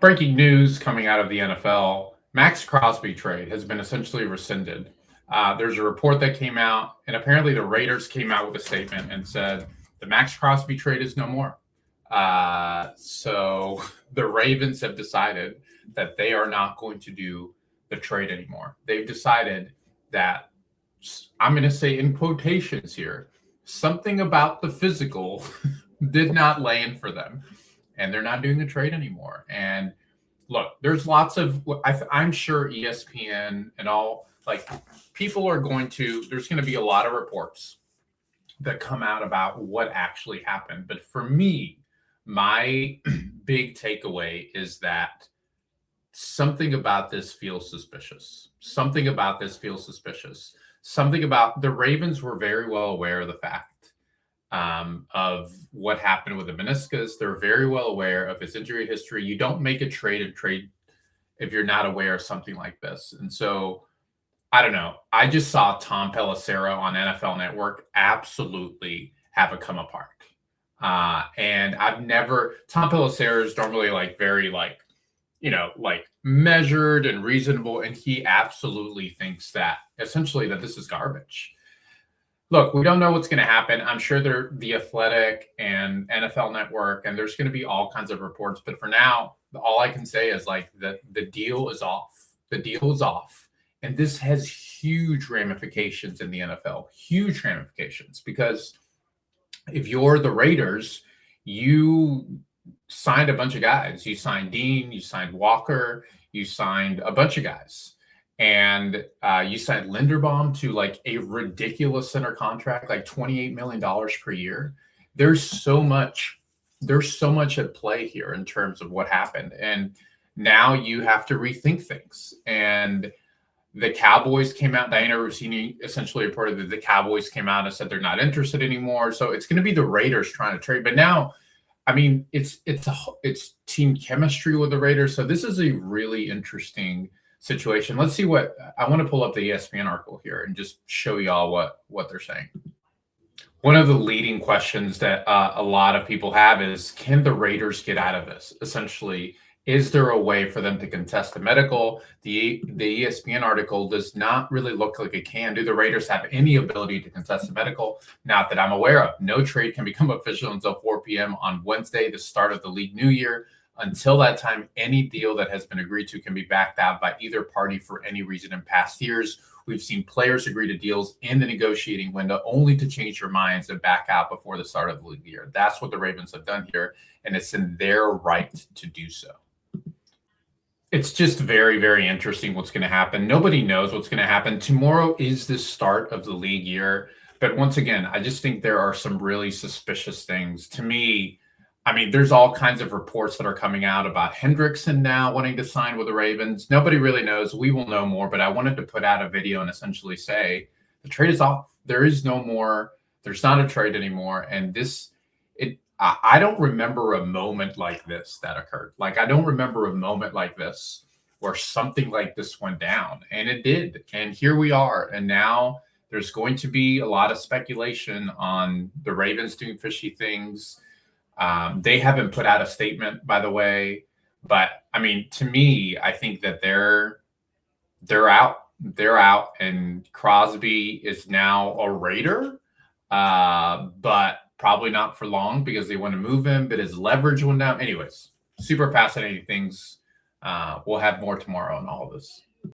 Breaking news coming out of the NFL, Max Crosby trade has been essentially rescinded. There's a report that came out, and apparently the Raiders came out with a statement and said the Max Crosby trade is no more. So the Ravens have decided that they are not going to do the trade anymore. They've decided that, I'm going to say in quotations here, something about the physical did not land for them, and they're not doing the trade anymore. And look, there's lots of, I'm sure ESPN and all, like, people are going to, there's going to be a lot of reports that come out about what actually happened. But for me, my big takeaway is that something about this feels suspicious. Something about this feels suspicious. Something about the Ravens were very well aware of the fact of what happened with the meniscus. They're very well aware of his injury history. You don't make a trade if you're not aware of something like this. And so, I don't know. I just saw Tom Pelissero on NFL Network absolutely have a come apart. And Tom Pelissero is normally very measured and reasonable. And he absolutely thinks that essentially that this is garbage. Look, we don't know what's going to happen. I'm sure they're The Athletic and NFL Network, and there's going to be all kinds of reports. But for now, all I can say is the deal is off. The deal is off. And this has huge ramifications in the NFL, huge ramifications, because if you're the Raiders, you signed a bunch of guys. You signed Dean, you signed Walker, you signed a bunch of guys. And you signed Linderbaum to a ridiculous center contract, like $28 million per year. There's so much at play here in terms of what happened. And now you have to rethink things. And the Cowboys came out, Diana Rossini essentially reported that the Cowboys came out and said they're not interested anymore. So it's going to be the Raiders trying to trade. But now, I mean, it's team chemistry with the Raiders. So this is a really interesting situation. Let's see what I want to pull up the ESPN article here and just show y'all what they're saying. One of the leading questions that a lot of people have is, can the Raiders get out of this? Essentially, is there a way for them to contest the medical? The ESPN article does not really look like it can. Do the Raiders have any ability to contest the medical? Not that I'm aware of. No trade can become official until 4 p.m. on Wednesday, the start of the league new year. Until that time, any deal that has been agreed to can be backed out by either party for any reason. In past years, we've seen players agree to deals in the negotiating window only to change their minds and back out before the start of the league year. That's what the Ravens have done here, and it's in their right to do so. It's just very, very interesting what's going to happen. Nobody knows what's going to happen. Tomorrow is the start of the league year. But once again, I just think there are some really suspicious things. To me, I mean, there's all kinds of reports that are coming out about Hendrickson now wanting to sign with the Ravens. Nobody really knows. We will know more, but I wanted to put out a video and essentially say the trade is off. There is no more. There's not a trade anymore. And I don't remember a moment like this that occurred. I don't remember a moment like this where something like this went down, and it did. And here we are. And now there's going to be a lot of speculation on the Ravens doing fishy things. They haven't put out a statement, by the way, but I mean, to me, I think that they're out. They're out, and Crosby is now a Raider, but probably not for long because they want to move him, but his leverage went down. Anyways, super fascinating things. We'll have more tomorrow on all of this.